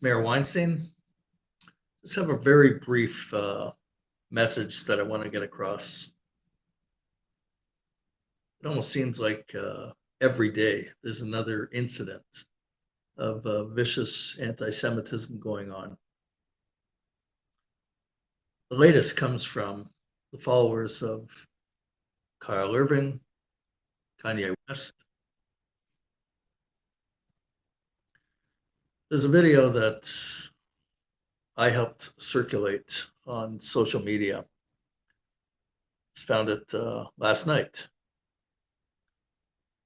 Meir Weinstein. Just have a very brief message that I want to get across. It almost seems like every day there's another incident of vicious anti-Semitism going on. The latest comes from the followers of Kyle Irving, Kanye West. There's a video that I helped circulate on social media. Just found it last night.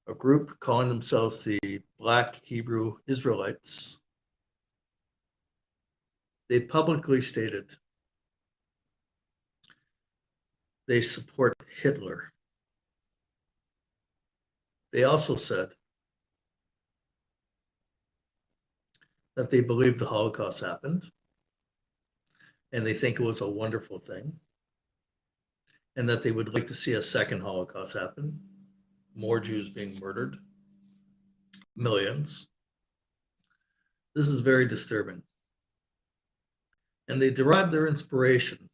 A group calling themselves the Black Hebrew Israelites. They publicly stated they support Hitler. They also said that they believe the Holocaust happened and they think it was a wonderful thing, and that they would like to see a second Holocaust happen, more Jews being murdered, millions. This is very disturbing. And they derive their inspiration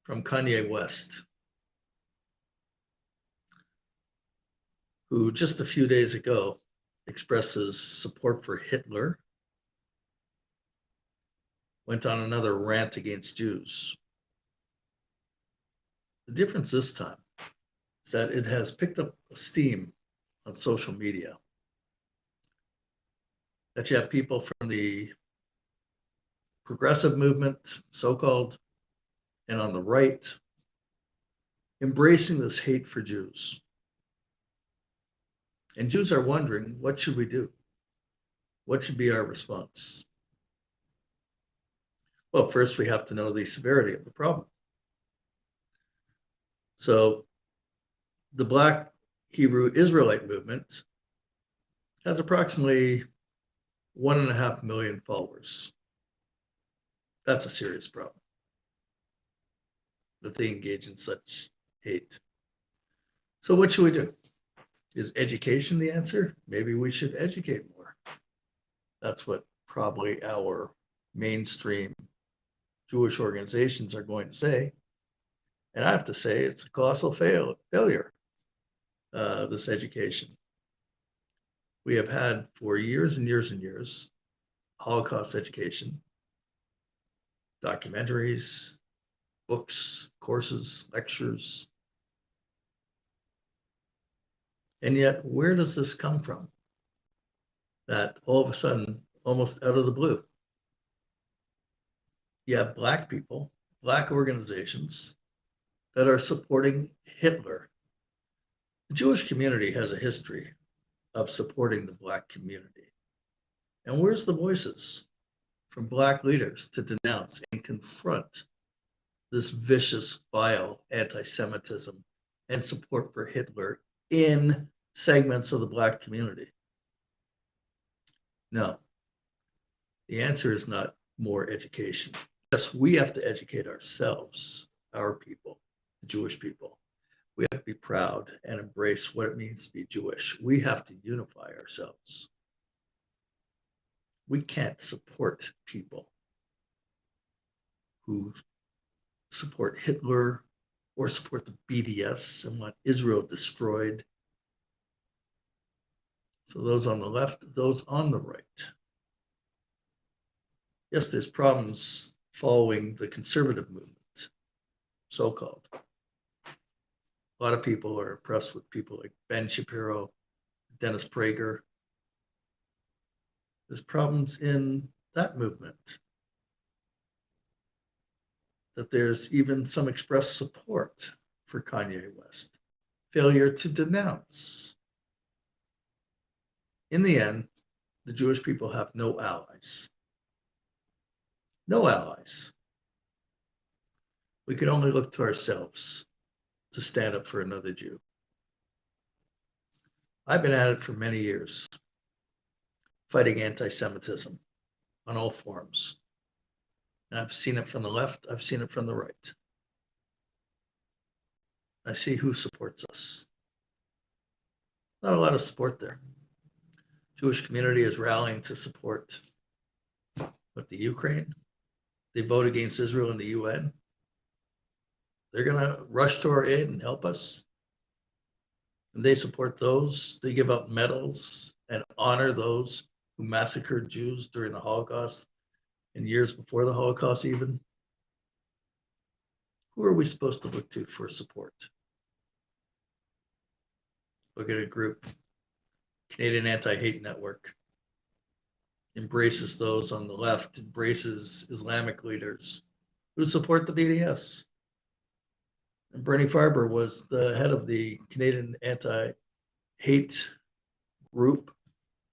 from Kanye West, who just a few days ago expresses support for Hitler, went on another rant against Jews. The difference this time is that it has picked up steam on social media. That you have people from the progressive movement, so-called, and on the right, embracing this hate for Jews. And Jews are wondering, what should we do? What should be our response? Well, first we have to know the severity of the problem. So the Black Hebrew Israelite Movement has approximately 1.5 million followers. That's a serious problem, that they engage in such hate. So what should we do? Is education the answer? Maybe we should educate more. That's what probably our mainstream Jewish organizations are going to say. And I have to say, it's a colossal failure, this education. We have had for years and years and years, Holocaust education, documentaries, books, courses, lectures. And yet, where does this come from? That all of a sudden, almost out of the blue, you have Black people, Black organizations that are supporting Hitler. The Jewish community has a history of supporting the Black community. And where's the voices from Black leaders to denounce and confront this vicious, vile anti-Semitism and support for Hitler in segments of the Black community? No, the answer is not more education. Yes, we have to educate ourselves, our people, the Jewish people. We have to be proud and embrace what it means to be Jewish. We have to unify ourselves. We can't support people who support Hitler or support the BDS and want Israel destroyed. So those on the left, those on the right. Yes, there's problems following the conservative movement, so-called. A lot of people are impressed with people like Ben Shapiro, Dennis Prager. There's problems in that movement. That there's even some expressed support for Kanye West. Failure to denounce. In the end, the Jewish people have no allies. No allies. We can only look to ourselves to stand up for another Jew. I've been at it for many years, fighting anti-Semitism on all forms. And I've seen it from the left, I've seen it from the right. I see who supports us. Not a lot of support there. Jewish community is rallying to support But the Ukraine, they vote against Israel in the UN. They're going to rush to our aid and help us. And they support those. They give out medals and honor those who massacred Jews during the Holocaust and years before the Holocaust even. Who are we supposed to look to for support? Look at a group, Canadian Anti-Hate Network, embraces those on the left, embraces Islamic leaders who support the BDS. And Bernie Farber was the head of the Canadian Anti-Hate group.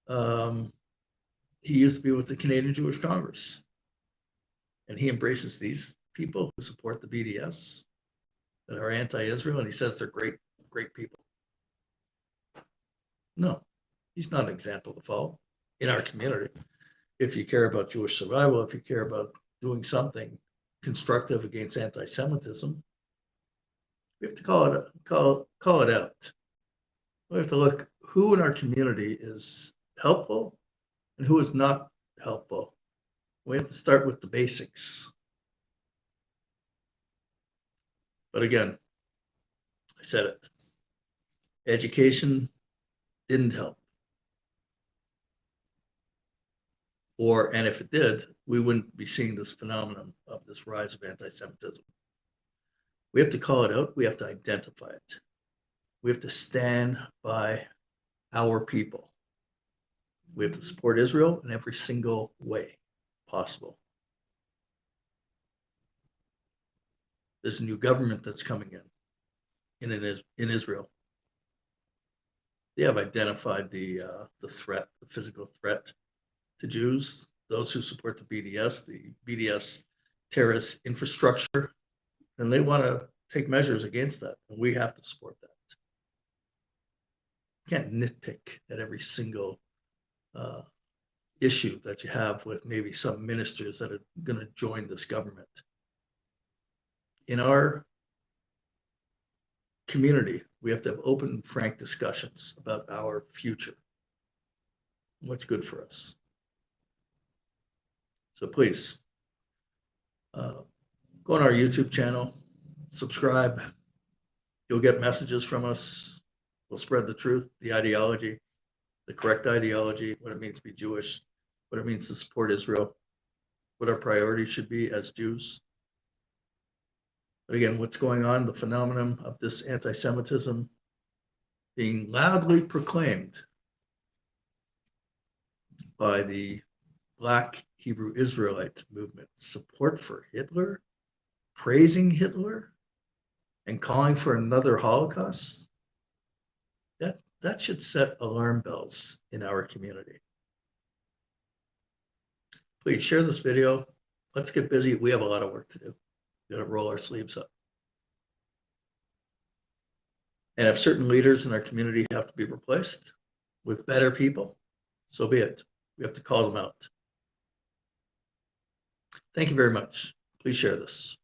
He used to be with the Canadian Jewish Congress. And he embraces these people who support the BDS that are anti-Israel, and he says they're great, great people. No, he's not an example to follow in our community. If you care about Jewish survival, if you care about doing something constructive against anti-Semitism, we have to call it out. We have to look who in our community is helpful and who is not helpful. We have to start with the basics. But again, I said it. Education didn't help. And if it did, we wouldn't be seeing this phenomenon of this rise of anti-Semitism. We have to call it out. We have to identify it. We have to stand by our people. We have to support Israel in every single way possible. There's a new government that's coming in Israel. They have identified the threat, the physical threat to Jews, those who support the BDS terrorist infrastructure, and they want to take measures against that, and we have to support that. You can't nitpick at every single issue that you have with maybe some ministers that are going to join this government. In our community, we have to have open, frank discussions about our future, what's good for us. So please, go on our YouTube channel, subscribe. You'll get messages from us. We'll spread the truth, the ideology, the correct ideology, what it means to be Jewish, what it means to support Israel, what our priorities should be as Jews. But again, what's going on, the phenomenon of this anti-Semitism being loudly proclaimed by the Black Hebrew Israelite Movement, support for Hitler, praising Hitler, and calling for another Holocaust, that should set alarm bells in our community. Please share this video. Let's get busy. We have a lot of work to do. We got to roll our sleeves up. And if certain leaders in our community have to be replaced with better people, so be it. We have to call them out. Thank you very much. Please share this.